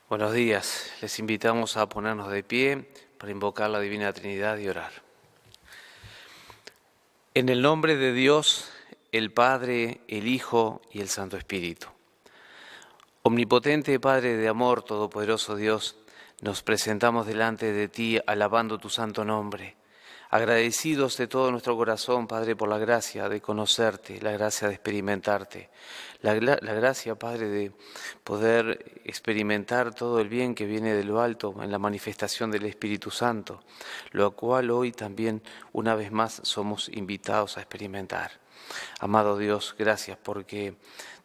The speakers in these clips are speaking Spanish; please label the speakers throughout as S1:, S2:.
S1: Buenos días, les invitamos a ponernos de pie para invocar la Divina Trinidad y orar. En el nombre de Dios, el Padre, el Hijo y el Santo Espíritu. Omnipotente Padre de amor, todopoderoso Dios, nos presentamos delante de ti alabando tu santo nombre. Agradecidos de todo nuestro corazón, Padre, por la gracia de conocerte, la gracia de experimentarte, la gracia, Padre, de poder experimentar todo el bien que viene de lo alto en la manifestación del Espíritu Santo, lo cual hoy también, una vez más, somos invitados a experimentar. Amado Dios, gracias porque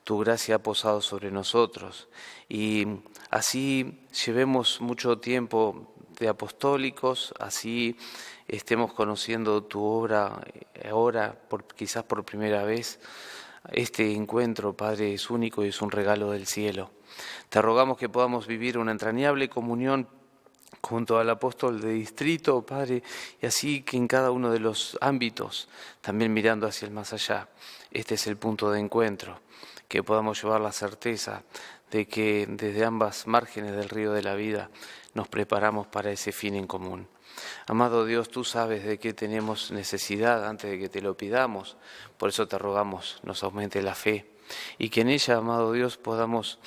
S1: tu gracia ha posado sobre nosotros y así llevemos mucho tiempo de apostólicos, así estemos conociendo tu obra ahora, quizás por primera vez. Este encuentro, Padre, es único y es un regalo del cielo. Te rogamos que podamos vivir una entrañable comunión junto al apóstol de distrito, Padre, y así que en cada uno de los ámbitos, también mirando hacia el más allá, este es el punto de encuentro, que podamos llevar la certeza de que desde ambas márgenes del río de la vida nos preparamos para ese fin en común. Amado Dios, tú sabes de qué tenemos necesidad antes de que te lo pidamos, por eso te rogamos, nos aumente la fe y que en ella, amado Dios, podamos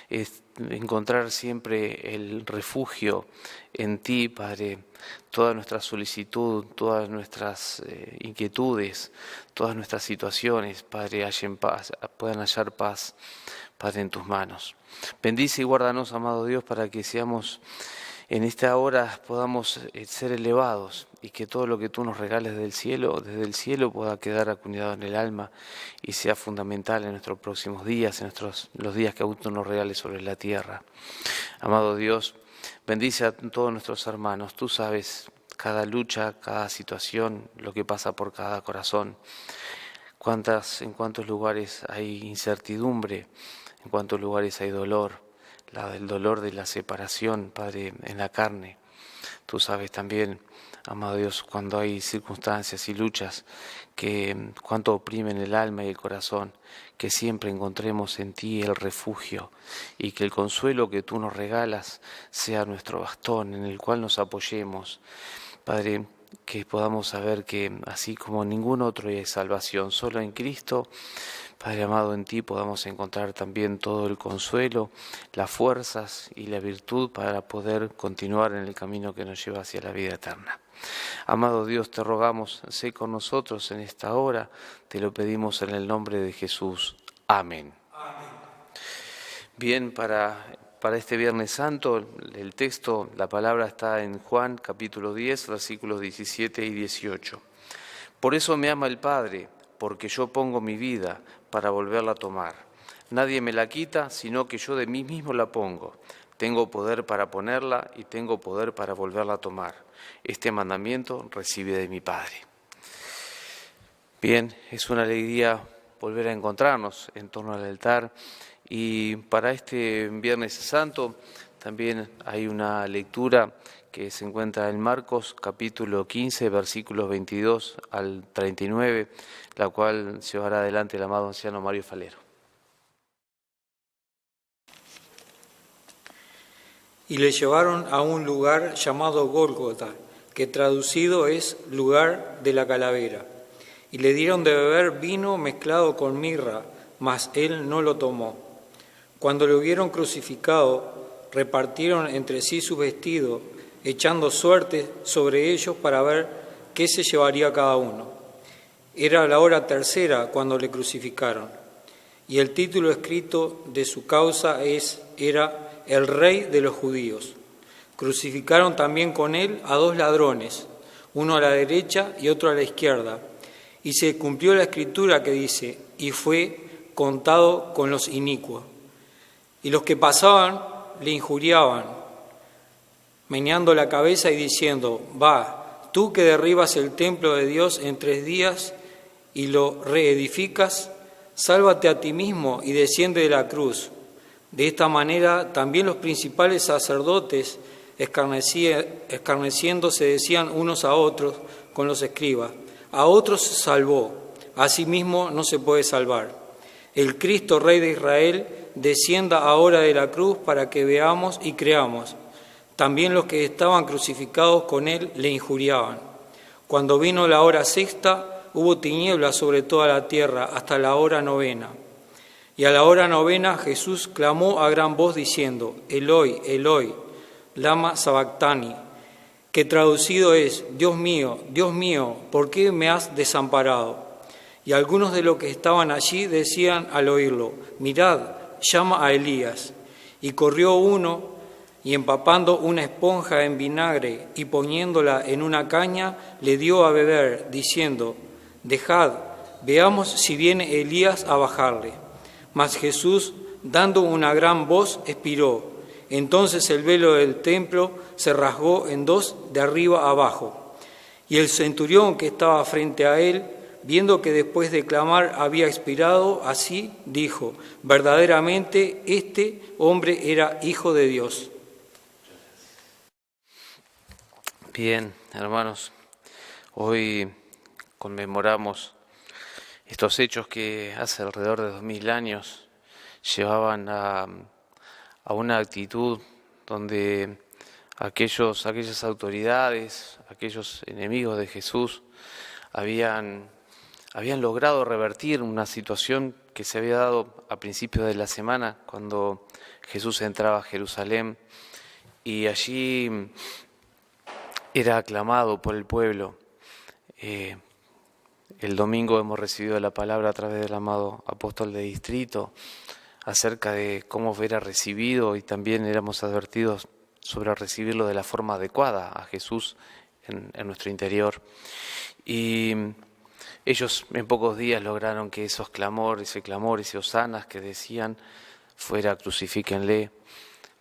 S1: encontrar siempre el refugio en ti, Padre, toda nuestra solicitud, todas nuestras inquietudes, todas nuestras situaciones, Padre, puedan hallar paz, Padre, en tus manos. Bendice y guárdanos, amado Dios, para que seamos en esta hora podamos ser elevados y que todo lo que tú nos regales desde el cielo pueda quedar acuñado en el alma y sea fundamental en nuestros próximos días, en los días que aún tú nos regales sobre la tierra. Amado Dios, bendice a todos nuestros hermanos. Tú sabes cada lucha, cada situación, lo que pasa por cada corazón. En cuántos lugares hay incertidumbre, en cuántos lugares hay dolor. El dolor de la separación, Padre, en la carne. Tú sabes también, amado Dios, cuando hay circunstancias y luchas que cuánto oprimen el alma y el corazón, que siempre encontremos en ti el refugio y que el consuelo que tú nos regalas sea nuestro bastón en el cual nos apoyemos. Padre, que podamos saber que así como en ningún otro hay salvación, solo en Cristo, Padre amado, en ti podamos encontrar también todo el consuelo, las fuerzas y la virtud para poder continuar en el camino que nos lleva hacia la vida eterna. Amado Dios, te rogamos, sé con nosotros en esta hora, te lo pedimos en el nombre de Jesús. Amén. Amén. Bien, para este Viernes Santo, el texto, la palabra está en Juan capítulo 10, versículos 17 y 18. Por eso me ama el Padre, porque yo pongo mi vida para volverla a tomar. Nadie me la quita, sino que yo de mí mismo la pongo. Tengo poder para ponerla y tengo poder para volverla a tomar. Este mandamiento recibe de mi Padre. Bien, es una alegría volver a encontrarnos en torno al altar y para este Viernes Santo también hay una lectura que se encuentra en Marcos capítulo 15, versículos 22 al 39, la cual llevará adelante el amado anciano Mario Falero.
S2: Y le llevaron a un lugar llamado Gólgota, que traducido es lugar de la calavera. Y le dieron de beber vino mezclado con mirra, mas él no lo tomó. Cuando lo hubieron crucificado, repartieron entre sí sus vestidos, echando suertes sobre ellos para ver qué se llevaría cada uno. Era la hora tercera cuando le crucificaron, y el título escrito de su causa era El Rey de los Judíos. Crucificaron también con él a 2 ladrones, uno a la derecha y otro a la izquierda, y se cumplió la escritura que dice, y fue contado con los inicuos. Y los que pasaban le injuriaban, meneando la cabeza y diciendo, va, tú que derribas el templo de Dios en 3 días y lo reedificas, sálvate a ti mismo y desciende de la cruz. De esta manera también los principales sacerdotes, escarneciendo, se decían unos a otros con los escribas, a otros se salvó, a sí mismo no se puede salvar. El Cristo, Rey de Israel, descienda ahora de la cruz para que veamos y creamos. También los que estaban crucificados con él le injuriaban. Cuando vino la hora sexta, hubo tinieblas sobre toda la tierra hasta la hora novena. Y a la hora novena Jesús clamó a gran voz diciendo: Eloi, Eloi, lama sabactani, que traducido es: Dios mío, ¿por qué me has desamparado? Y algunos de los que estaban allí decían al oírlo: Mirad, llama a Elías. Y corrió uno, y empapando una esponja en vinagre y poniéndola en una caña, le dio a beber, diciendo: Dejad, veamos si viene Elías a bajarle. Mas Jesús, dando una gran voz, expiró. Entonces el velo del templo se rasgó en dos de arriba a abajo. Y el centurión que estaba frente a él, viendo que después de clamar había expirado, así dijo: verdaderamente este hombre era Hijo de Dios.
S1: Bien, hermanos, hoy conmemoramos estos hechos que hace alrededor de 2000 años llevaban a una actitud donde aquellas autoridades, aquellos enemigos de Jesús habían logrado revertir una situación que se había dado a principios de la semana cuando Jesús entraba a Jerusalén y allí era aclamado por el pueblo. El domingo hemos recibido la palabra a través del amado apóstol de distrito acerca de cómo era recibido, y también éramos advertidos sobre recibirlo de la forma adecuada a Jesús en nuestro interior. Y ellos en pocos días lograron que ese clamor, ese hosanas que decían fuera: crucifíquenle.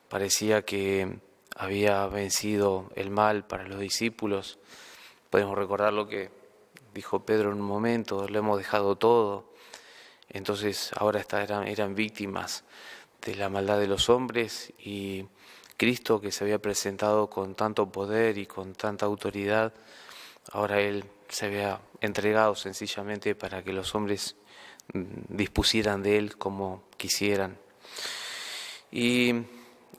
S1: Parecía que había vencido el mal para los discípulos. Podemos recordar lo que dijo Pedro en un momento: lo hemos dejado todo. Entonces ahora eran víctimas de la maldad de los hombres, y Cristo, que se había presentado con tanto poder y con tanta autoridad, ahora Él se había entregado sencillamente para que los hombres dispusieran de Él como quisieran. Y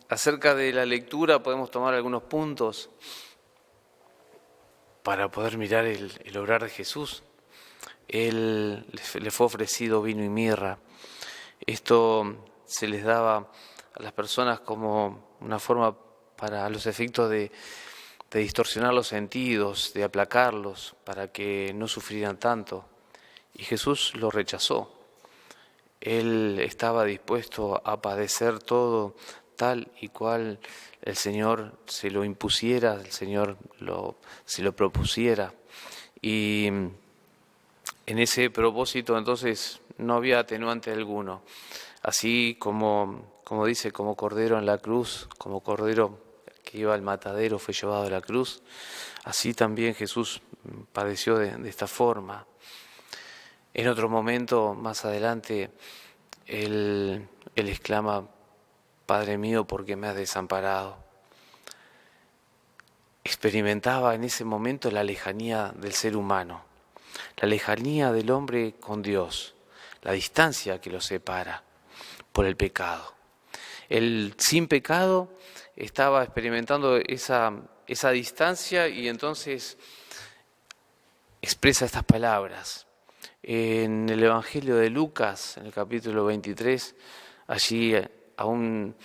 S1: acerca de la lectura podemos tomar algunos puntos para poder mirar el obrar de Jesús. Él le fue ofrecido vino y mirra. Esto se les daba a las personas como una forma para los efectos de distorsionar los sentidos, de aplacarlos, para que no sufrieran tanto. Y Jesús lo rechazó. Él estaba dispuesto a padecer todo tal y cual el Señor se lo impusiera, el Señor se lo propusiera. Y en ese propósito entonces no había atenuante alguno. Así como dice, como cordero en la cruz, como cordero que iba al matadero fue llevado a la cruz, así también Jesús padeció de esta forma. En otro momento, más adelante, Él exclama: Padre mío, ¿por qué me has desamparado? Experimentaba en ese momento la lejanía del ser humano, la lejanía del hombre con Dios, la distancia que lo separa por el pecado. Él sin pecado estaba experimentando esa distancia, y entonces expresa estas palabras. En el Evangelio de Lucas, en el capítulo 23, allí aún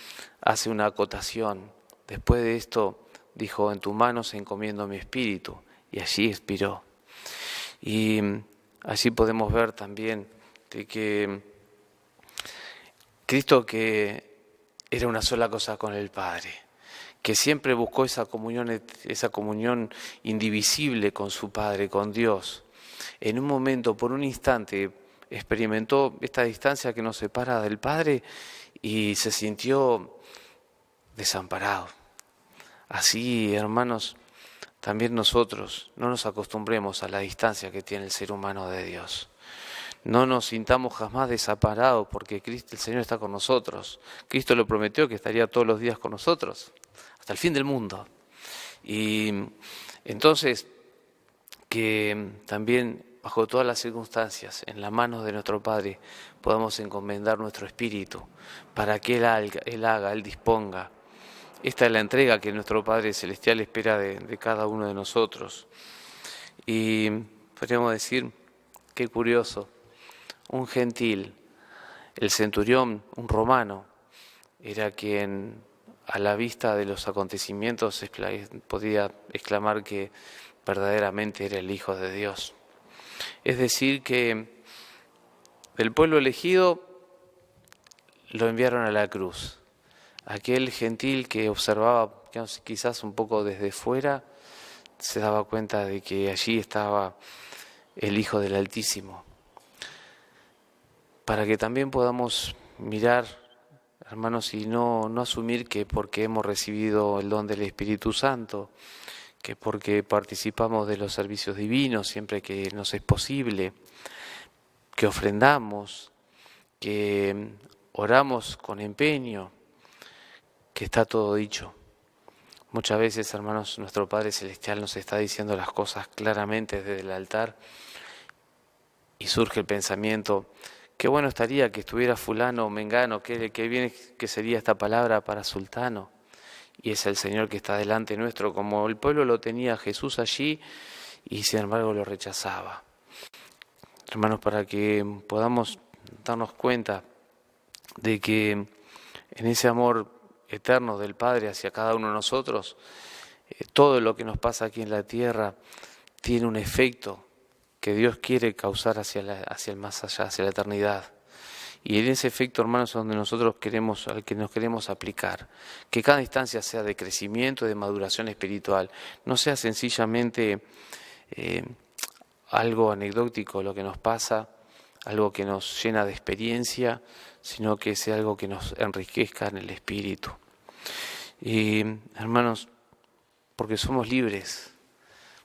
S1: hace una acotación. Después de esto dijo: en tus manos encomiendo mi espíritu, y allí expiró. Y allí podemos ver también de que Cristo, que era una sola cosa con el Padre, que siempre buscó esa comunión indivisible con su Padre, con Dios, en un momento, por un instante, experimentó esta distancia que nos separa del Padre y se sintió desamparado. Así, hermanos, también nosotros no nos acostumbremos a la distancia que tiene el ser humano de Dios. No nos sintamos jamás desamparados, porque Cristo, el Señor, está con nosotros. Cristo lo prometió, que estaría todos los días con nosotros, hasta el fin del mundo. Y entonces, que también bajo todas las circunstancias, en las manos de nuestro Padre, podamos encomendar nuestro espíritu para que Él disponga. Esta es la entrega que nuestro Padre Celestial espera de cada uno de nosotros. Y podríamos decir, qué curioso, un gentil, el centurión, un romano, era quien a la vista de los acontecimientos podía exclamar que verdaderamente era el Hijo de Dios. Es decir, que del pueblo elegido lo enviaron a la cruz. Aquel gentil que observaba quizás un poco desde fuera, se daba cuenta de que allí estaba el Hijo del Altísimo. Para que también podamos mirar, hermanos, y no asumir que porque hemos recibido el don del Espíritu Santo, que porque participamos de los servicios divinos siempre que nos es posible, que ofrendamos, que oramos con empeño, que está todo dicho. Muchas veces, hermanos, nuestro Padre Celestial nos está diciendo las cosas claramente desde el altar y surge el pensamiento, qué bueno estaría que estuviera fulano o mengano, qué bien que sería esta palabra para sultano. Y es el Señor que está delante nuestro, como el pueblo lo tenía Jesús allí y sin embargo lo rechazaba. Hermanos, para que podamos darnos cuenta de que en ese amor eterno del Padre hacia cada uno de nosotros, todo lo que nos pasa aquí en la tierra tiene un efecto que Dios quiere causar hacia el más allá, hacia la eternidad. Y en ese efecto, hermanos, donde nosotros al que nos queremos aplicar, que cada instancia sea de crecimiento, de maduración espiritual, no sea sencillamente algo anecdótico lo que nos pasa, algo que nos llena de experiencia, sino que sea algo que nos enriquezca en el espíritu. Y, hermanos, porque somos libres,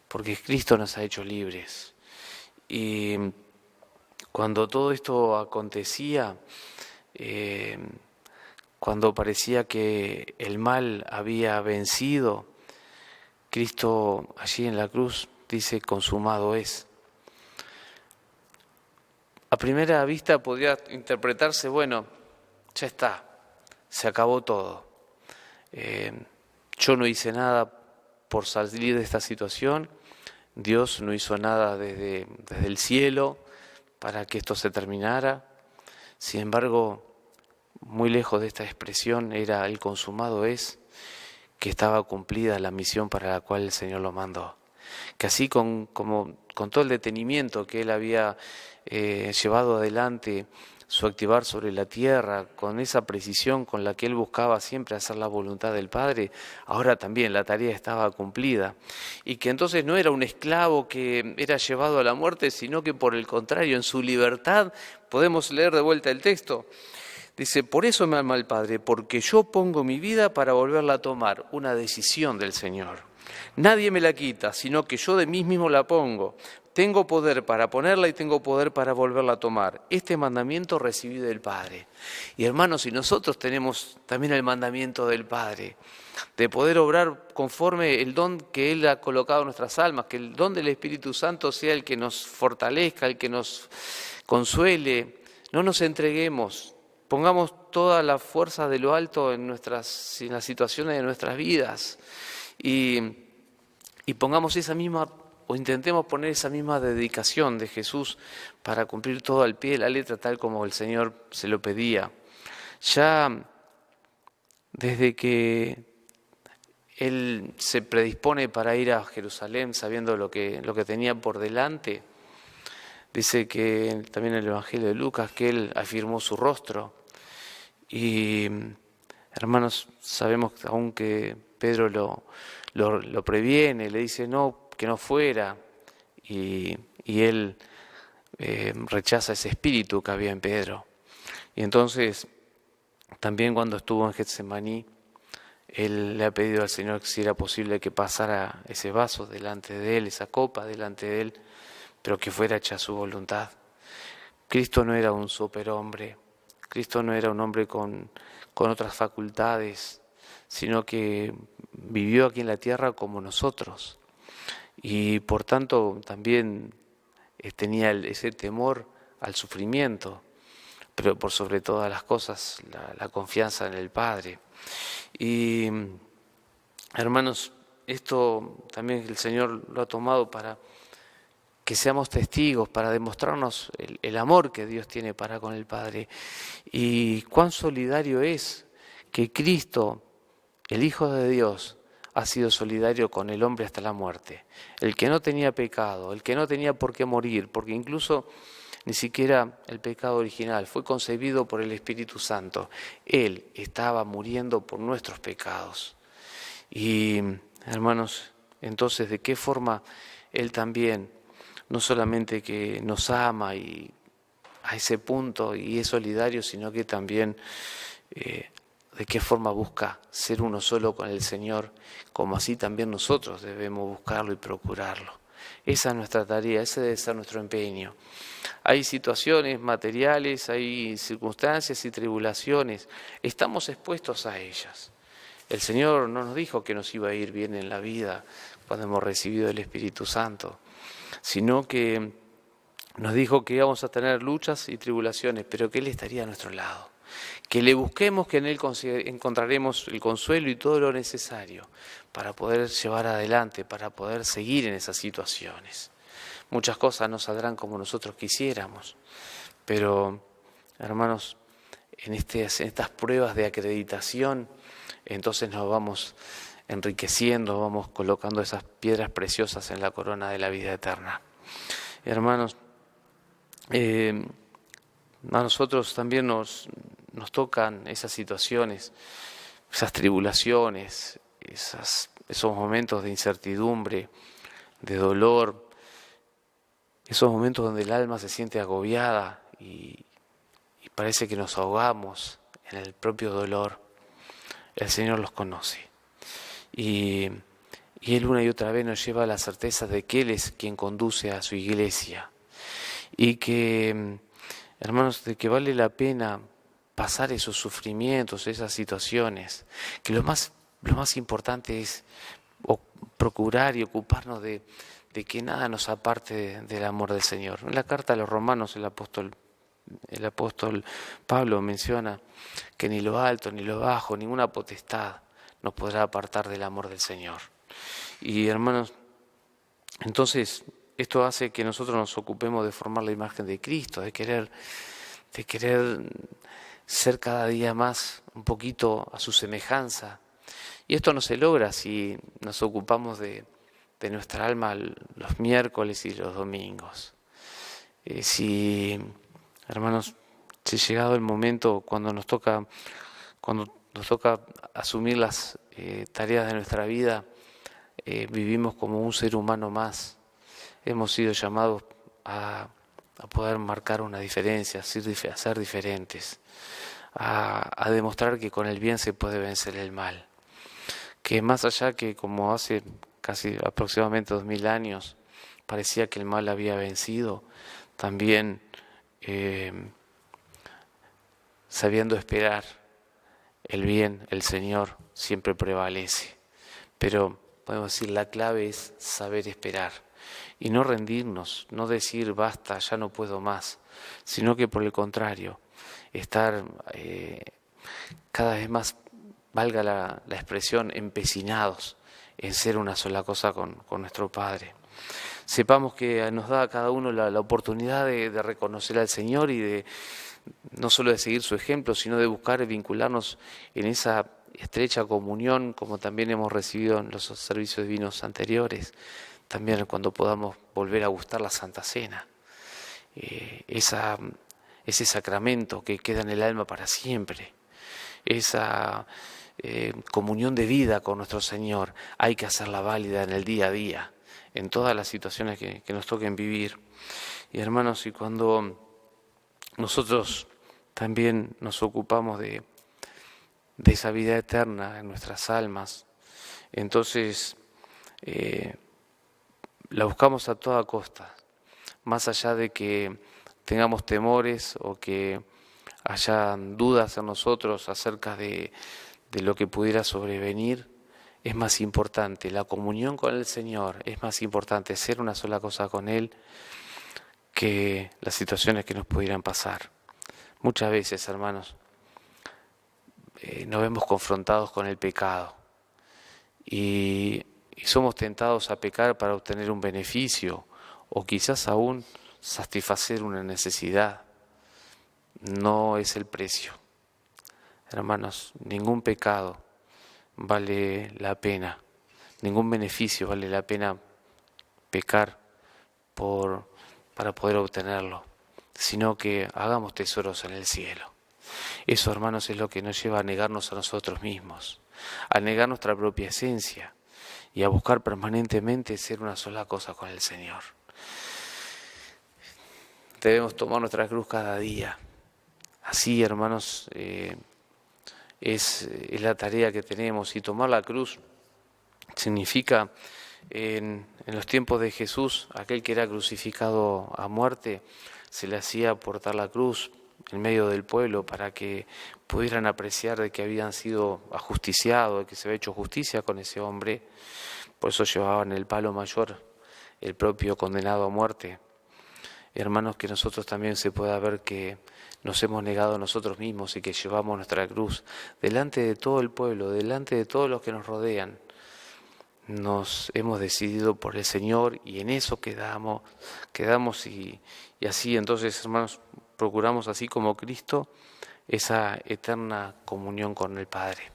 S1: porque Cristo nos ha hecho libres. Y cuando todo esto acontecía, cuando parecía que el mal había vencido, Cristo allí en la cruz dice, consumado es. A primera vista podría interpretarse, bueno, ya está, se acabó todo. Yo no hice nada por salir de esta situación, Dios no hizo nada desde el cielo para que esto se terminara. Sin embargo, muy lejos de esta expresión era el consumado es, que estaba cumplida la misión para la cual el Señor lo mandó. Que así con todo el detenimiento que Él había llevado adelante su activar sobre la tierra, con esa precisión con la que Él buscaba siempre hacer la voluntad del Padre, ahora también la tarea estaba cumplida. Y que entonces no era un esclavo que era llevado a la muerte, sino que por el contrario, en su libertad, podemos leer de vuelta el texto, dice, por eso me ama el Padre, porque yo pongo mi vida para volverla a tomar, una decisión del Señor. Nadie me la quita, sino que yo de mí mismo la pongo. Tengo poder para ponerla y tengo poder para volverla a tomar. Este mandamiento recibí del Padre. Y hermanos, y nosotros tenemos también el mandamiento del Padre, de poder obrar conforme el don que Él ha colocado en nuestras almas, que el don del Espíritu Santo sea el que nos fortalezca, el que nos consuele. No nos entreguemos, pongamos toda la fuerza de lo alto en las situaciones de nuestras vidas y pongamos esa misma, o intentemos poner esa misma dedicación de Jesús para cumplir todo al pie de la letra, tal como el Señor se lo pedía. Ya desde que Él se predispone para ir a Jerusalén, sabiendo lo que tenía por delante, dice que también en el Evangelio de Lucas, que Él afirmó su rostro. Y hermanos, sabemos aún que Pedro lo previene, le dice no, que no fuera, y Él rechaza ese espíritu que había en Pedro. Y entonces, también cuando estuvo en Getsemaní, Él le ha pedido al Señor que si era posible que pasara ese vaso delante de Él, esa copa delante de Él, pero que fuera hecha su voluntad. Cristo no era un superhombre, Cristo no era un hombre con otras facultades, sino que vivió aquí en la tierra como nosotros. Y por tanto también tenía ese temor al sufrimiento, pero por sobre todas las cosas la confianza en el Padre. Y hermanos, esto también el Señor lo ha tomado para que seamos testigos, para demostrarnos el amor que Dios tiene para con el Padre y cuán solidario es que Cristo, el Hijo de Dios, ha sido solidario con el hombre hasta la muerte. El que no tenía pecado, el que no tenía por qué morir, porque incluso ni siquiera el pecado original fue concebido por el Espíritu Santo. Él estaba muriendo por nuestros pecados. Y hermanos, entonces, ¿de qué forma Él también, no solamente que nos ama y a ese punto y es solidario, sino que también de qué forma busca ser uno solo con el Señor, como así también nosotros debemos buscarlo y procurarlo? Esa es nuestra tarea, ese debe ser nuestro empeño. Hay situaciones materiales, hay circunstancias y tribulaciones, estamos expuestos a ellas. El Señor no nos dijo que nos iba a ir bien en la vida cuando hemos recibido el Espíritu Santo, sino que nos dijo que íbamos a tener luchas y tribulaciones, pero que Él estaría a nuestro lado. Que le busquemos, que en Él encontraremos el consuelo y todo lo necesario para poder llevar adelante, para poder seguir en esas situaciones. Muchas cosas no saldrán como nosotros quisiéramos, pero, hermanos, en estas pruebas de acreditación, entonces nos vamos enriqueciendo, vamos colocando esas piedras preciosas en la corona de la vida eterna. Hermanos, a nosotros también nos tocan esas situaciones, esas tribulaciones, esos momentos de incertidumbre, de dolor, esos momentos donde el alma se siente agobiada y parece que nos ahogamos en el propio dolor. El Señor los conoce y Él una y otra vez nos lleva a la certeza de que Él es quien conduce a su iglesia y que, hermanos, de que vale la pena pasar esos sufrimientos, esas situaciones, que lo más importante es procurar y ocuparnos de que nada nos aparte del amor del Señor. En la carta a los Romanos el apóstol Pablo menciona que ni lo alto ni lo bajo, ninguna potestad nos podrá apartar del amor del Señor. Y hermanos, entonces esto hace que nosotros nos ocupemos de formar la imagen de Cristo, de querer ser cada día más un poquito a su semejanza. Y esto no se logra si nos ocupamos de nuestra alma los miércoles y los domingos. Hermanos, si llegado el momento cuando nos toca asumir las tareas de nuestra vida, vivimos como un ser humano más. Hemos sido llamados a poder marcar una diferencia, a ser diferentes, a demostrar que con el bien se puede vencer el mal. Que más allá que como hace casi aproximadamente 2000 años parecía que el mal había vencido, también sabiendo esperar el bien, el Señor siempre prevalece. Pero podemos decir, la clave es saber esperar y no rendirnos, no decir basta, ya no puedo más, sino que por el contrario, estar cada vez más, valga la expresión, empecinados en ser una sola cosa con nuestro Padre. Sepamos que nos da a cada uno la oportunidad de reconocer al Señor y de no solo de seguir su ejemplo, sino de buscar vincularnos en esa estrecha comunión, como también hemos recibido en los servicios divinos anteriores, también cuando podamos volver a gustar la Santa Cena, ese sacramento que queda en el alma para siempre, esa comunión de vida con nuestro Señor, hay que hacerla válida en el día a día, en todas las situaciones que nos toquen vivir. Y hermanos, y cuando nosotros también nos ocupamos de esa vida eterna en nuestras almas, entonces la buscamos a toda costa, más allá de que tengamos temores o que haya dudas en nosotros acerca de lo que pudiera sobrevenir. Es más importante la comunión con el Señor, es más importante ser una sola cosa con Él, que las situaciones que nos pudieran pasar. Muchas veces, hermanos, nos vemos confrontados con el pecado y somos tentados a pecar para obtener un beneficio o quizás aún satisfacer una necesidad. No es el precio. Hermanos, ningún pecado vale la pena, ningún beneficio vale la pena pecar para poder obtenerlo, sino que hagamos tesoros en el cielo. Eso, hermanos, es lo que nos lleva a negarnos a nosotros mismos, a negar nuestra propia esencia y a buscar permanentemente ser una sola cosa con el Señor. Debemos tomar nuestra cruz cada día. Así, hermanos, es la tarea que tenemos. Y tomar la cruz significa, en los tiempos de Jesús, aquel que era crucificado a muerte, se le hacía portar la cruz en medio del pueblo para que pudieran apreciar de que habían sido ajusticiados, de que se había hecho justicia con ese hombre. Por eso llevaban el palo mayor, el propio condenado a muerte. Hermanos, que nosotros también se pueda ver que nos hemos negado a nosotros mismos y que llevamos nuestra cruz delante de todo el pueblo, delante de todos los que nos rodean. Nos hemos decidido por el Señor y en eso quedamos y así entonces, hermanos, procuramos así como Cristo esa eterna comunión con el Padre.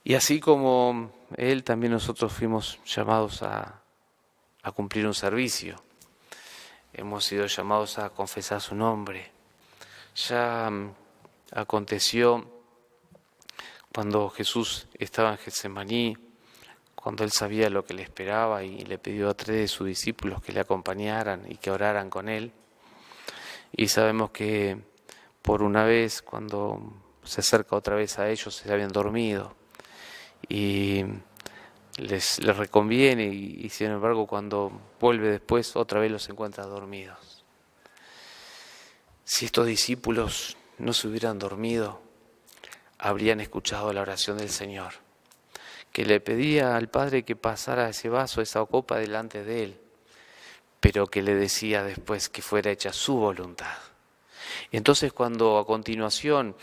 S1: Y así como Él, también nosotros fuimos llamados a cumplir un servicio. Hemos sido llamados a confesar su nombre. Ya aconteció cuando Jesús estaba en Getsemaní, cuando Él sabía lo que le esperaba y le pidió a 3 de sus discípulos que le acompañaran y que oraran con Él. Y sabemos que por una vez, cuando se acerca otra vez a ellos, se habían dormido y les reconviene y sin embargo cuando vuelve después otra vez los encuentra dormidos. Si estos discípulos no se hubieran dormido, habrían escuchado la oración del Señor, que le pedía al Padre que pasara ese vaso, esa copa delante de Él, pero que le decía después que fuera hecha su voluntad. Entonces cuando a continuación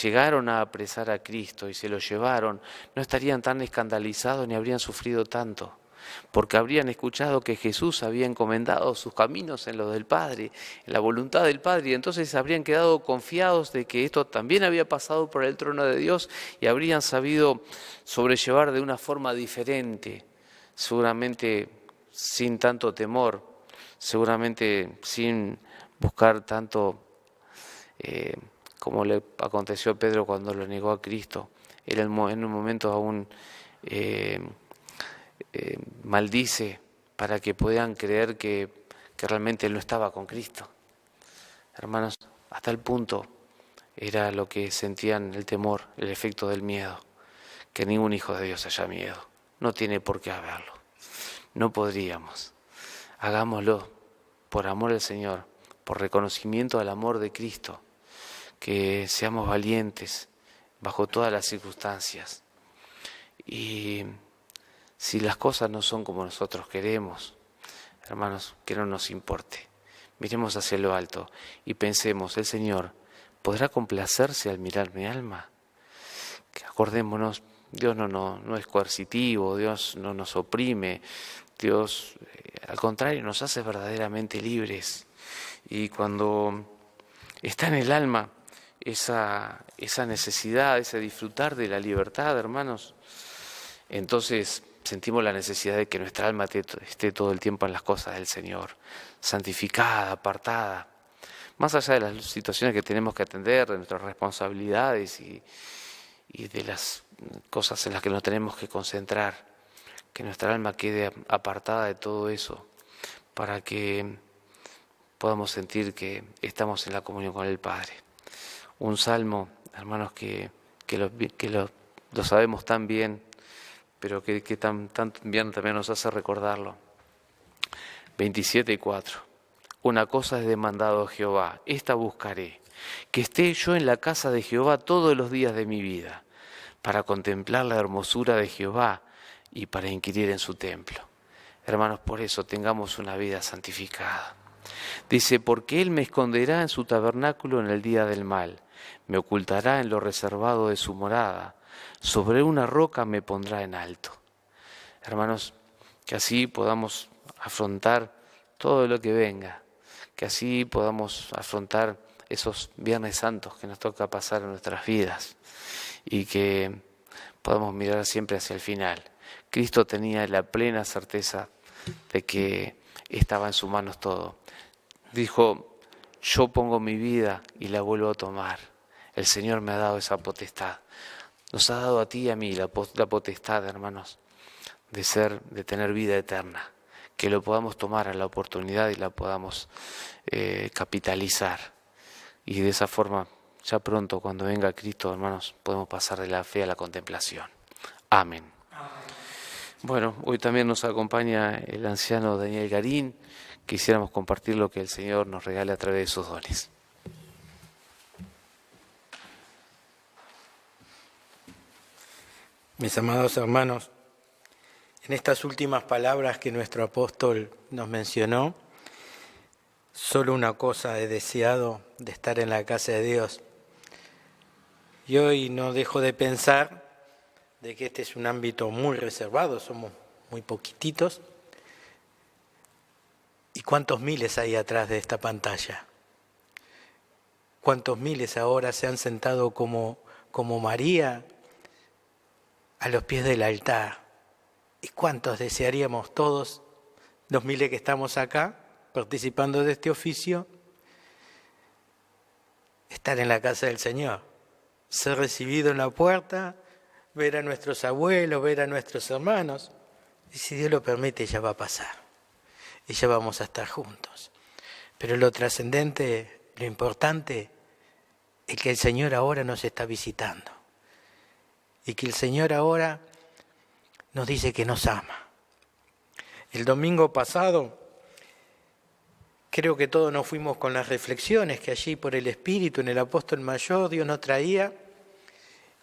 S1: llegaron a apresar a Cristo y se lo llevaron, no estarían tan escandalizados ni habrían sufrido tanto, porque habrían escuchado que Jesús había encomendado sus caminos en lo del Padre, en la voluntad del Padre, y entonces habrían quedado confiados de que esto también había pasado por el trono de Dios y habrían sabido sobrellevar de una forma diferente, seguramente sin tanto temor, seguramente sin buscar tanto como le aconteció a Pedro cuando lo negó a Cristo. Él en un momento aún maldice para que puedan creer que realmente él no estaba con Cristo. Hermanos, hasta el punto era lo que sentían el temor, el efecto del miedo, que ningún hijo de Dios haya miedo. No tiene por qué haberlo. No podríamos. Hagámoslo por amor al Señor, por reconocimiento al amor de Cristo, que seamos valientes bajo todas las circunstancias. Y si las cosas no son como nosotros queremos, hermanos, que no nos importe. Miremos hacia lo alto y pensemos, el Señor podrá complacerse al mirar mi alma. Que acordémonos, Dios no es coercitivo, Dios no nos oprime, Dios al contrario nos hace verdaderamente libres. Y cuando está en el alma esa necesidad, ese disfrutar de la libertad, hermanos, entonces sentimos la necesidad de que nuestra alma esté todo el tiempo en las cosas del Señor, santificada, apartada, más allá de las situaciones que tenemos que atender, de nuestras responsabilidades y de las cosas en las que nos tenemos que concentrar, que nuestra alma quede apartada de todo eso, para que podamos sentir que estamos en la comunión con el Padre. Un salmo, hermanos, que lo sabemos tan bien, pero que tan bien también nos hace recordarlo. 27:4. Una cosa es demandado a Jehová, esta buscaré, que esté yo en la casa de Jehová todos los días de mi vida, para contemplar la hermosura de Jehová y para inquirir en su templo. Hermanos, por eso tengamos una vida santificada. Dice, porque Él me esconderá en su tabernáculo en el día del mal, me ocultará en lo reservado de su morada, sobre una roca me pondrá en alto. Hermanos, que así podamos afrontar todo lo que venga, que así podamos afrontar esos Viernes Santos que nos toca pasar en nuestras vidas y que podamos mirar siempre hacia el final. Cristo tenía la plena certeza de que estaba en sus manos todo. Dijo, yo pongo mi vida y la vuelvo a tomar. El Señor me ha dado esa potestad. Nos ha dado a ti y a mí la potestad, hermanos, de tener vida eterna. Que lo podamos tomar a la oportunidad y la podamos capitalizar. Y de esa forma, ya pronto, cuando venga Cristo, hermanos, podemos pasar de la fe a la contemplación. Amén. Bueno, hoy también nos acompaña el anciano Daniel Garín. Quisiéramos compartir lo que el Señor nos regala a través de sus dones.
S3: Mis amados hermanos, en estas últimas palabras que nuestro apóstol nos mencionó, solo una cosa he deseado, de estar en la casa de Dios. Y hoy no dejo de pensar de que este es un ámbito muy reservado, somos muy poquititos. ¿Y cuántos miles hay atrás de esta pantalla? ¿Cuántos miles ahora se han sentado como María a los pies del altar? ¿Y cuántos desearíamos todos, los miles que estamos acá, participando de este oficio, estar en la casa del Señor, ser recibido en la puerta, ver a nuestros abuelos, ver a nuestros hermanos? Y si Dios lo permite, ya va a pasar. Y ya vamos a estar juntos. Pero lo trascendente, lo importante, es que el Señor ahora nos está visitando. Y que el Señor ahora nos dice que nos ama. El domingo pasado, creo que todos nos fuimos con las reflexiones que allí por el Espíritu, en el Apóstol Mayor, Dios nos traía.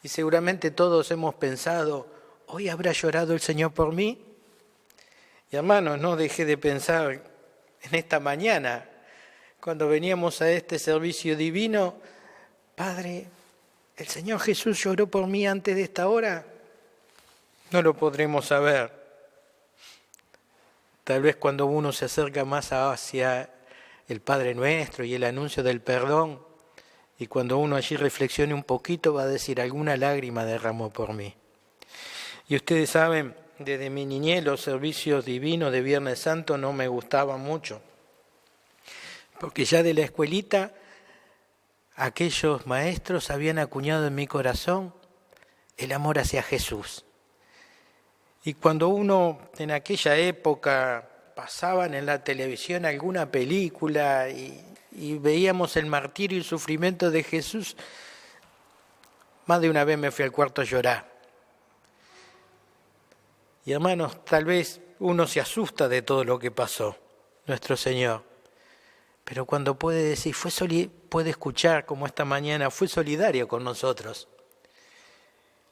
S3: Y seguramente todos hemos pensado, ¿hoy habrá llorado el Señor por mí? Y hermanos, no dejé de pensar en esta mañana, cuando veníamos a este servicio divino, Padre, ¿el Señor Jesús lloró por mí antes de esta hora? No lo podremos saber. Tal vez cuando uno se acerca más hacia el Padre Nuestro y el anuncio del perdón, y cuando uno allí reflexione un poquito, va a decir, alguna lágrima derramó por mí. Y ustedes saben, desde mi niñez los servicios divinos de Viernes Santo no me gustaban mucho, porque ya de la escuelita aquellos maestros habían acuñado en mi corazón el amor hacia Jesús. Y cuando uno en aquella época pasaban en la televisión alguna película y veíamos el martirio y el sufrimiento de Jesús, más de una vez me fui al cuarto a llorar. Y hermanos, tal vez uno se asusta de todo lo que pasó, nuestro Señor. Pero cuando puede decir, puede escuchar como esta mañana, fue solidario con nosotros.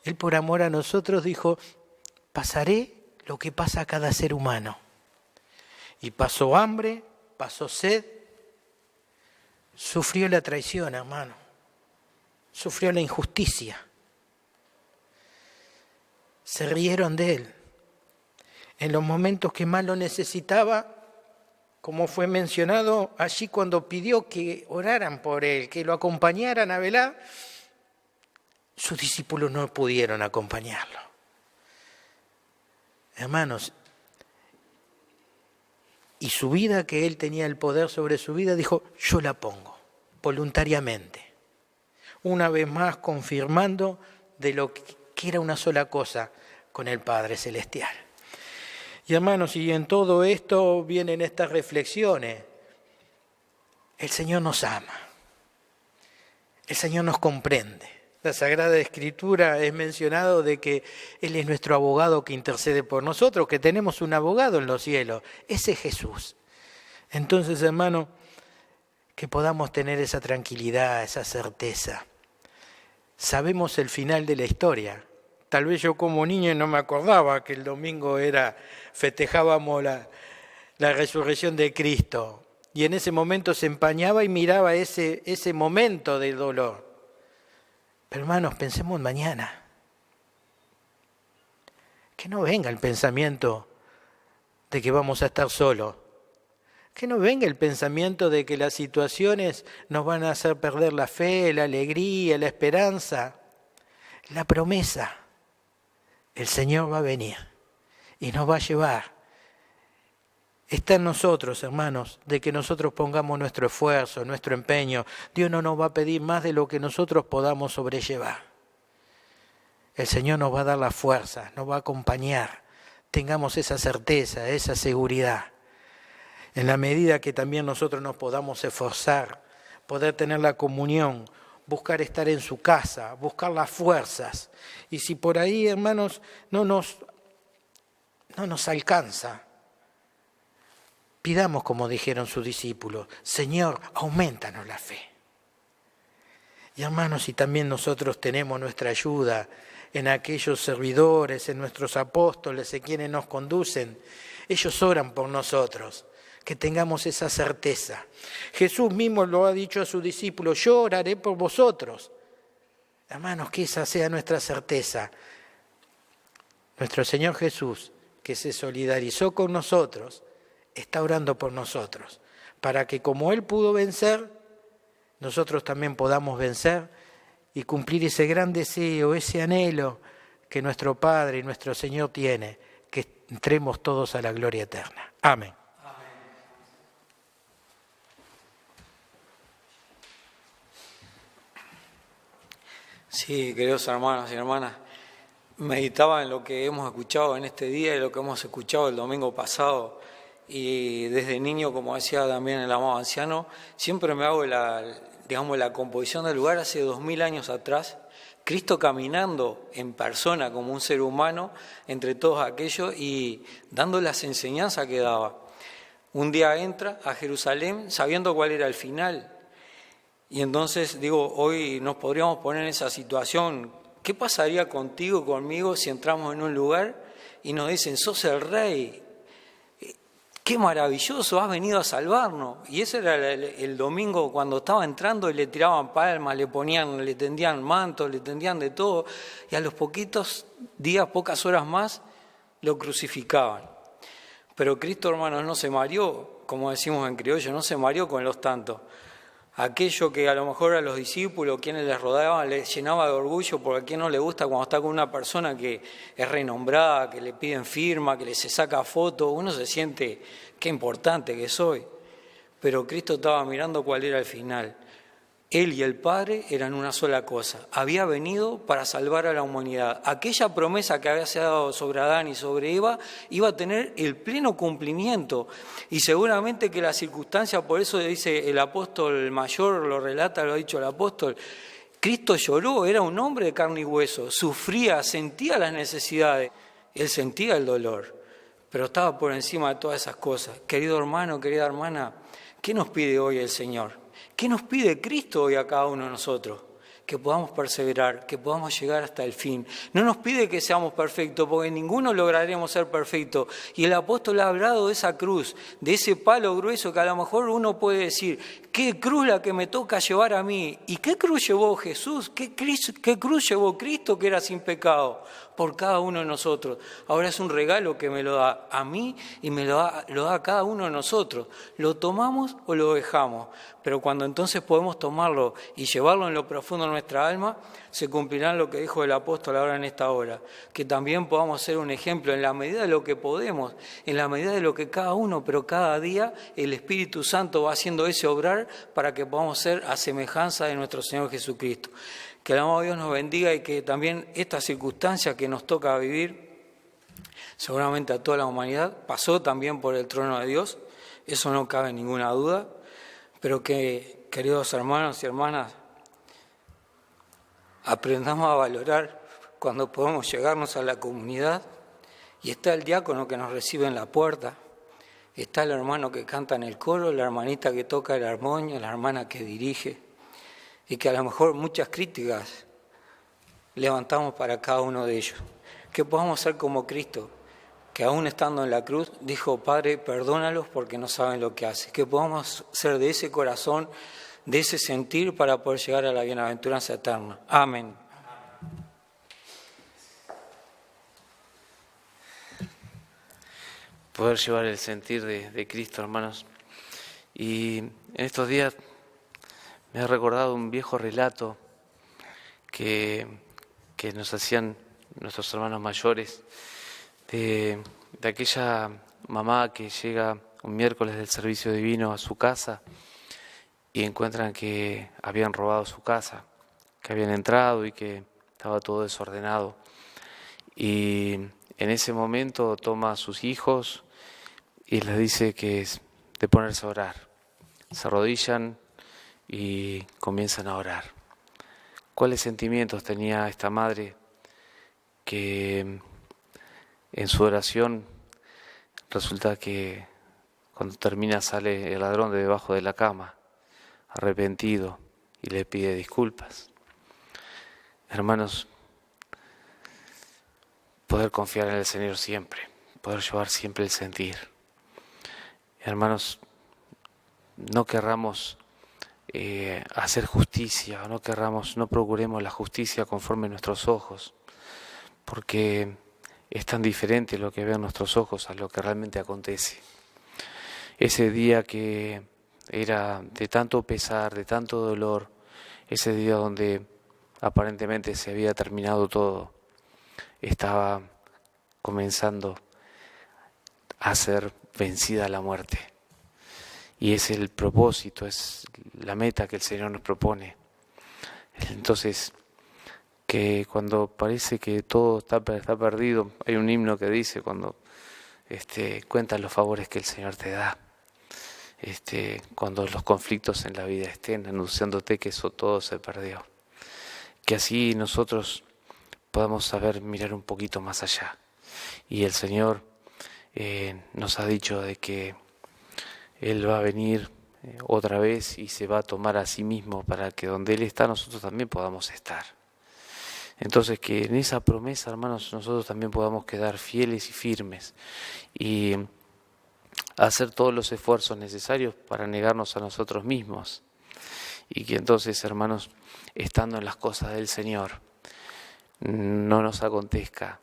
S3: Él por amor a nosotros dijo, pasaré lo que pasa a cada ser humano. Y pasó hambre, pasó sed, sufrió la traición, hermano. Sufrió la injusticia. Se rieron de él. En los momentos que más lo necesitaba, como fue mencionado allí cuando pidió que oraran por él, que lo acompañaran a velar, sus discípulos no pudieron acompañarlo. Hermanos, y su vida, que él tenía el poder sobre su vida, dijo, yo la pongo, voluntariamente. Una vez más confirmando de lo que era una sola cosa con el Padre Celestial. Y hermanos, y en todo esto vienen estas reflexiones. El Señor nos ama. El Señor nos comprende. La Sagrada Escritura es mencionado de que Él es nuestro abogado que intercede por nosotros, que tenemos un abogado en los cielos. Ese es Jesús. Entonces, hermano, que podamos tener esa tranquilidad, esa certeza. Sabemos el final de la historia. Tal vez yo como niño no me acordaba que el domingo festejábamos la resurrección de Cristo. y en ese momento se empañaba y miraba ese momento de dolor. Pero hermanos, pensemos en mañana. Que no venga el pensamiento de que vamos a estar solos. Que no venga el pensamiento de que las situaciones nos van a hacer perder la fe, la alegría, la esperanza. La promesa, el Señor va a venir y nos va a llevar. Está en nosotros, hermanos, de que nosotros pongamos nuestro esfuerzo, nuestro empeño. Dios no nos va a pedir más de lo que nosotros podamos sobrellevar. El Señor nos va a dar la fuerza, nos va a acompañar. Tengamos esa certeza, esa seguridad. En la medida que también nosotros nos podamos esforzar, poder tener la comunión, buscar estar en su casa, buscar las fuerzas. Y si por ahí, hermanos, no nos alcanza, pidamos como dijeron sus discípulos, Señor, aumentanos la fe. Y hermanos, si también nosotros tenemos nuestra ayuda en aquellos servidores, en nuestros apóstoles, en quienes nos conducen, ellos oran por nosotros. Que tengamos esa certeza. Jesús mismo lo ha dicho a sus discípulos, yo oraré por vosotros. Hermanos, que esa sea nuestra certeza. Nuestro Señor Jesús, que se solidarizó con nosotros, está orando por nosotros, para que como Él pudo vencer, nosotros también podamos vencer y cumplir ese gran deseo, ese anhelo que nuestro Padre y nuestro Señor tiene, que entremos todos a la gloria eterna. Amén.
S2: Sí, queridos hermanos y hermanas, meditaba en lo que hemos escuchado en este día y lo que hemos escuchado el domingo pasado. Y desde niño, como decía también el amado anciano, siempre me hago la composición del lugar hace 2000 años atrás, Cristo caminando en persona como un ser humano entre todos aquellos y dando las enseñanzas que daba. Un día entra a Jerusalén sabiendo cuál era el final. Y entonces, hoy nos podríamos poner en esa situación. ¿Qué pasaría contigo, conmigo, si entramos en un lugar y nos dicen, sos el rey? ¡Qué maravilloso! Has venido a salvarnos. Y ese era el domingo cuando estaba entrando y le tiraban palmas, le tendían mantos, le tendían de todo. Y a los poquitos días, pocas horas más, lo crucificaban. Pero Cristo, hermanos, no se mareó, como decimos en criollo, no se mareó con los tantos. Aquello que a lo mejor a los discípulos, quienes les rodeaban, les llenaba de orgullo, porque a quien no le gusta cuando está con una persona que es renombrada, que le piden firma, que se saca foto, uno se siente, qué importante que soy. Pero Cristo estaba mirando cuál era el final. Él y el Padre eran una sola cosa. Había venido para salvar a la humanidad. Aquella promesa que había dado sobre Adán y sobre Eva iba a tener el pleno cumplimiento. Y seguramente que la circunstancia, por eso dice el apóstol mayor, lo relata, lo ha dicho el apóstol, Cristo lloró, era un hombre de carne y hueso, sufría, sentía las necesidades, él sentía el dolor, pero estaba por encima de todas esas cosas. Querido hermano, querida hermana, ¿qué nos pide hoy el Señor? ¿Qué nos pide Cristo hoy a cada uno de nosotros? Que podamos perseverar, que podamos llegar hasta el fin. No nos pide que seamos perfectos, porque ninguno lograremos ser perfectos. Y el apóstol ha hablado de esa cruz, de ese palo grueso que a lo mejor uno puede decir, ¿qué cruz la que me toca llevar a mí? ¿Y qué cruz llevó Jesús? ¿Qué cruz llevó Cristo que era sin pecado? Por cada uno de nosotros. Ahora es un regalo que me lo da a mí y lo da a cada uno de nosotros. ¿Lo tomamos o lo dejamos? Pero cuando entonces podemos tomarlo y llevarlo en lo profundo de nuestra alma, se cumplirá lo que dijo el apóstol ahora en esta hora. Que también podamos ser un ejemplo en la medida de lo que podemos, en la medida de lo que cada uno, pero cada día el Espíritu Santo va haciendo ese obrar para que podamos ser a semejanza de nuestro Señor Jesucristo. Que el amado Dios nos bendiga y que también esta circunstancia que nos toca vivir, seguramente a toda la humanidad, pasó también por el trono de Dios, eso no cabe ninguna duda, pero que, queridos hermanos y hermanas, aprendamos a valorar cuando podemos llegarnos a la comunidad y está el diácono que nos recibe en la puerta, está el hermano que canta en el coro, la hermanita que toca el armonio, la hermana que dirige, y que a lo mejor muchas críticas levantamos para cada uno de ellos. Que podamos ser como Cristo, que aún estando en la cruz, dijo, Padre, perdónalos porque no saben lo que hacen. Que podamos ser de ese corazón, de ese sentir para poder llegar a la bienaventuranza eterna. Amén.
S1: Poder llevar el sentir de Cristo, hermanos. Y en estos días me ha recordado un viejo relato que nos hacían nuestros hermanos mayores, de aquella mamá que llega un miércoles del servicio divino a su casa y encuentran que habían robado su casa, que habían entrado y que estaba todo desordenado. Y en ese momento toma a sus hijos y les dice que es de ponerse a orar. Se arrodillan y comienzan a orar. ¿Cuáles sentimientos tenía esta madre que en su oración resulta que cuando termina sale el ladrón de debajo de la cama, arrepentido, y le pide disculpas? Hermanos, poder confiar en el Señor siempre, poder llevar siempre el sentir. Hermanos, no querramos hacer justicia, no procuremos la justicia conforme a nuestros ojos, porque es tan diferente lo que ven nuestros ojos a lo que realmente acontece. Ese día que era de tanto pesar, de tanto dolor, ese día donde aparentemente se había terminado todo, estaba comenzando a ser vencida la muerte. Y es el propósito, es la meta que el Señor nos propone. Entonces, que cuando parece que todo está perdido, hay un himno que dice, cuando cuentas los favores que el Señor te da, cuando los conflictos en la vida estén anunciándote que eso todo se perdió. Que así nosotros podamos saber mirar un poquito más allá. Y el Señor nos ha dicho de que Él va a venir otra vez y se va a tomar a sí mismo para que donde Él está nosotros también podamos estar. Entonces que en esa promesa, hermanos, nosotros también podamos quedar fieles y firmes y hacer todos los esfuerzos necesarios para negarnos a nosotros mismos. Y que entonces, hermanos, estando en las cosas del Señor, no nos acontezca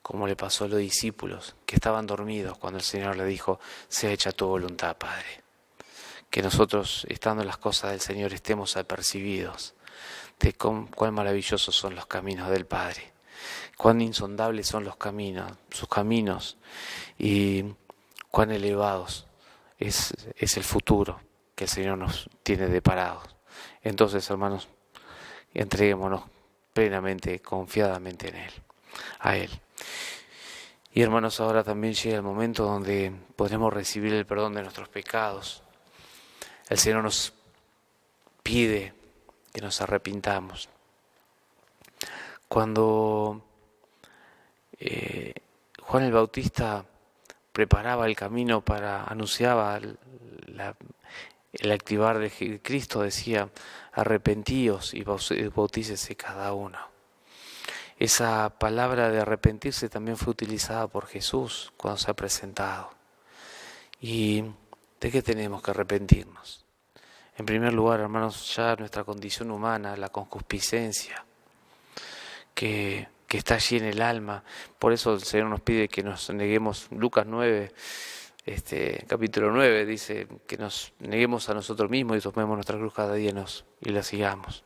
S1: como le pasó a los discípulos, que estaban dormidos cuando el Señor le dijo, sea hecha tu voluntad, Padre. Que nosotros, estando en las cosas del Señor, estemos apercibidos de cuán maravillosos son los caminos del Padre, cuán insondables son sus caminos, y cuán elevados es el futuro que el Señor nos tiene deparado. Entonces, hermanos, entreguémonos plenamente, confiadamente en Él, a Él. Y hermanos, ahora también llega el momento donde podremos recibir el perdón de nuestros pecados. El Señor nos pide que nos arrepintamos. Cuando Juan el Bautista preparaba el camino anunciaba el activar de Cristo, decía, arrepentíos y bautícese cada uno. Esa palabra de arrepentirse también fue utilizada por Jesús cuando se ha presentado. ¿Y de qué tenemos que arrepentirnos? En primer lugar, hermanos, ya nuestra condición humana, la concupiscencia, que está allí en el alma. Por eso el Señor nos pide que nos neguemos. Lucas 9, capítulo 9, dice que nos neguemos a nosotros mismos y tomemos nuestra cruz cada día y la sigamos.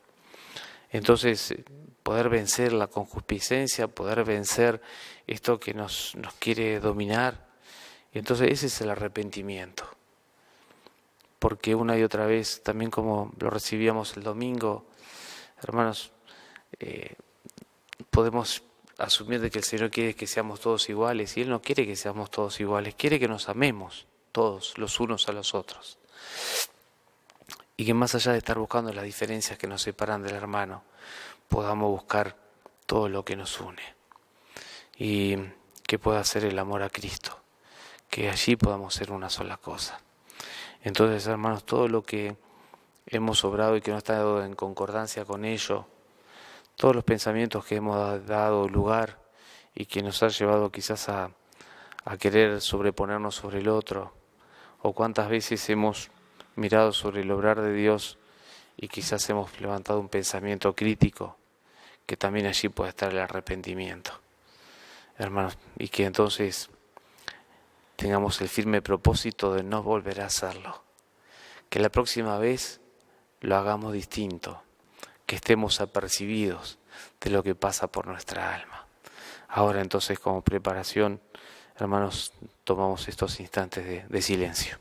S1: Entonces, poder vencer la concupiscencia, poder vencer esto que nos quiere dominar. Y entonces ese es el arrepentimiento. Porque una y otra vez, también como lo recibíamos el domingo, hermanos, podemos asumir de que el Señor quiere que seamos todos iguales, y Él no quiere que seamos todos iguales, quiere que nos amemos todos los unos a los otros. Y que más allá de estar buscando las diferencias que nos separan del hermano, podamos buscar todo lo que nos une. Y que pueda ser el amor a Cristo, que allí podamos ser una sola cosa. Entonces, hermanos, todo lo que hemos obrado y que no está dado en concordancia con ello, todos los pensamientos que hemos dado lugar y que nos han llevado quizás a a querer sobreponernos sobre el otro, o cuántas veces hemos mirado sobre el obrar de Dios y quizás hemos levantado un pensamiento crítico, que también allí puede estar el arrepentimiento, hermanos, y que entonces tengamos el firme propósito de no volver a hacerlo, que la próxima vez lo hagamos distinto, que estemos apercibidos de lo que pasa por nuestra alma. Ahora entonces, como preparación, hermanos, tomamos estos instantes de silencio.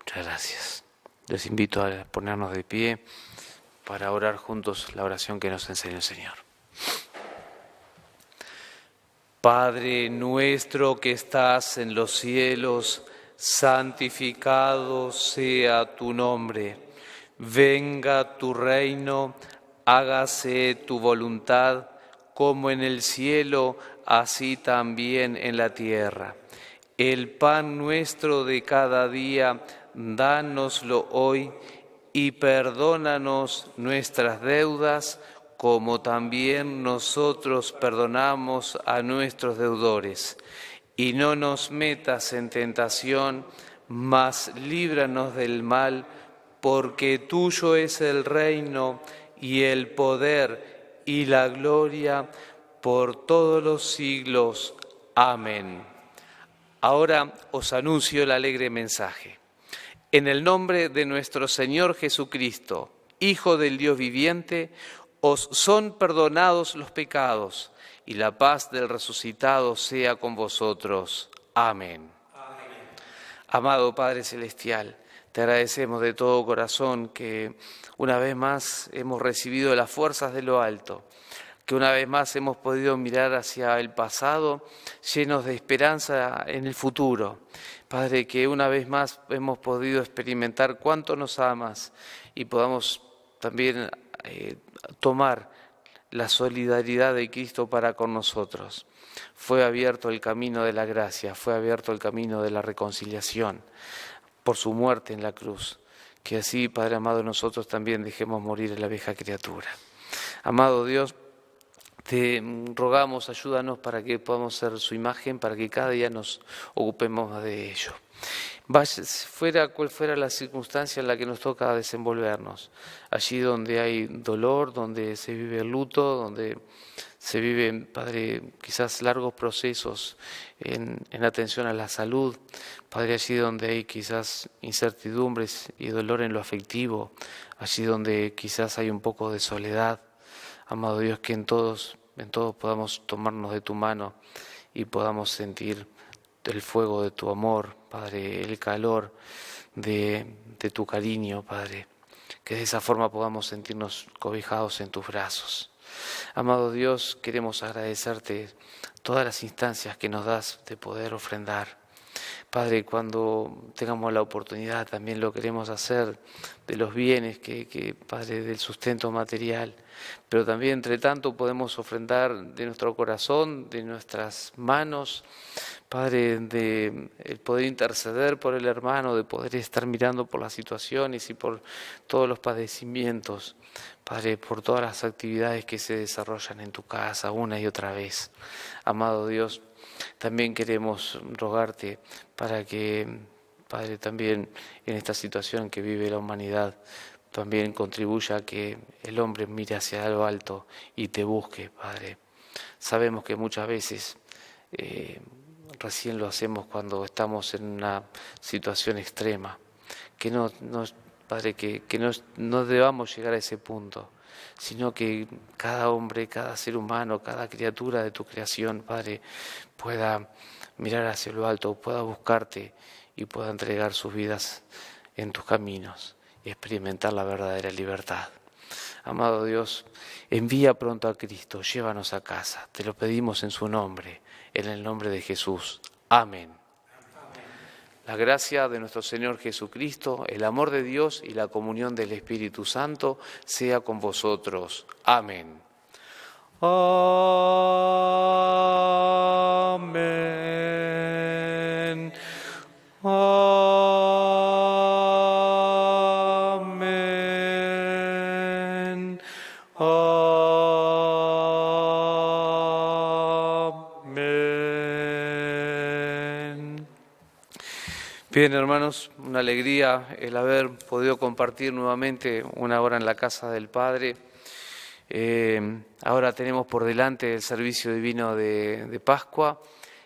S1: Muchas gracias. Les invito a ponernos de pie para orar juntos la oración que nos enseñó el Señor. Padre nuestro que estás en los cielos, santificado sea tu nombre. Venga tu reino, hágase tu voluntad, como en el cielo, así también en la tierra. El pan nuestro de cada día, dánoslo hoy, y perdónanos nuestras deudas, como también nosotros perdonamos a nuestros deudores. Y no nos metas en tentación, mas líbranos del mal, porque tuyo es el reino, y el poder, y la gloria, por todos los siglos. Amén. Ahora os anuncio el alegre mensaje. En el nombre de nuestro Señor Jesucristo, Hijo del Dios viviente, os son perdonados los pecados, y la paz del resucitado sea con vosotros. Amén. Amén. Amado Padre Celestial, te agradecemos de todo corazón que una vez más hemos recibido las fuerzas de lo alto, que una vez más hemos podido mirar hacia el pasado llenos de esperanza en el futuro. Padre, que una vez más hemos podido experimentar cuánto nos amas y podamos también tomar la solidaridad de Cristo para con nosotros. Fue abierto el camino de la gracia, fue abierto el camino de la reconciliación por su muerte en la cruz. Que así, Padre amado, nosotros también dejemos morir a la vieja criatura. Amado Dios, te rogamos, ayúdanos para que podamos ser su imagen, para que cada día nos ocupemos de ello. Fuera cual fuera la circunstancia en la que nos toca desenvolvernos, allí donde hay dolor, donde se vive el luto, donde se viven, Padre, quizás largos procesos en atención a la salud, Padre, allí donde hay quizás incertidumbres y dolor en lo afectivo, allí donde quizás hay un poco de soledad. Amado Dios, que en todos podamos tomarnos de tu mano y podamos sentir el fuego de tu amor, Padre, el calor de tu cariño, Padre, que de esa forma podamos sentirnos cobijados en tus brazos. Amado Dios, queremos agradecerte todas las instancias que nos das de poder ofrendar. Padre, cuando tengamos la oportunidad también lo queremos hacer de los bienes, Padre, del sustento material, pero también entre tanto podemos ofrendar de nuestro corazón, de nuestras manos, Padre, de el poder interceder por el hermano, de poder estar mirando por las situaciones y por todos los padecimientos, Padre, por todas las actividades que se desarrollan en tu casa una y otra vez. Amado Dios, también queremos rogarte para que, Padre, también en esta situación que vive la humanidad, también contribuya a que el hombre mire hacia lo alto y te busque, Padre. Sabemos que muchas veces recién lo hacemos cuando estamos en una situación extrema. Que no, Padre, que no debamos llegar a ese punto, sino que cada hombre, cada ser humano, cada criatura de tu creación, Padre, pueda mirar hacia lo alto, pueda buscarte y pueda entregar sus vidas en tus caminos y experimentar la verdadera libertad. Amado Dios, envía pronto a Cristo, llévanos a casa. Te lo pedimos en su nombre, en el nombre de Jesús. Amén. La gracia de nuestro Señor Jesucristo, el amor de Dios y la comunión del Espíritu Santo sea con vosotros. Amén. Amén. Amén. Amén. Bien, hermanos, una alegría el haber podido compartir nuevamente una hora en la casa del Padre. Ahora tenemos por delante el servicio divino de Pascua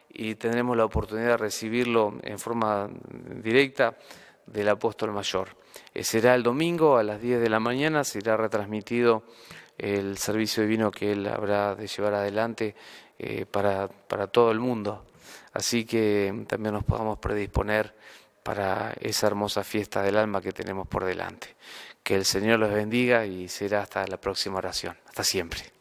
S1: y tendremos la oportunidad de recibirlo en forma directa del Apóstol Mayor. Será el domingo a las 10 de la mañana, será retransmitido el servicio divino que él habrá de llevar adelante para todo el mundo. Así que también nos podamos predisponer para esa hermosa fiesta del alma que tenemos por delante. Que el Señor los bendiga y será hasta la próxima oración. Hasta siempre.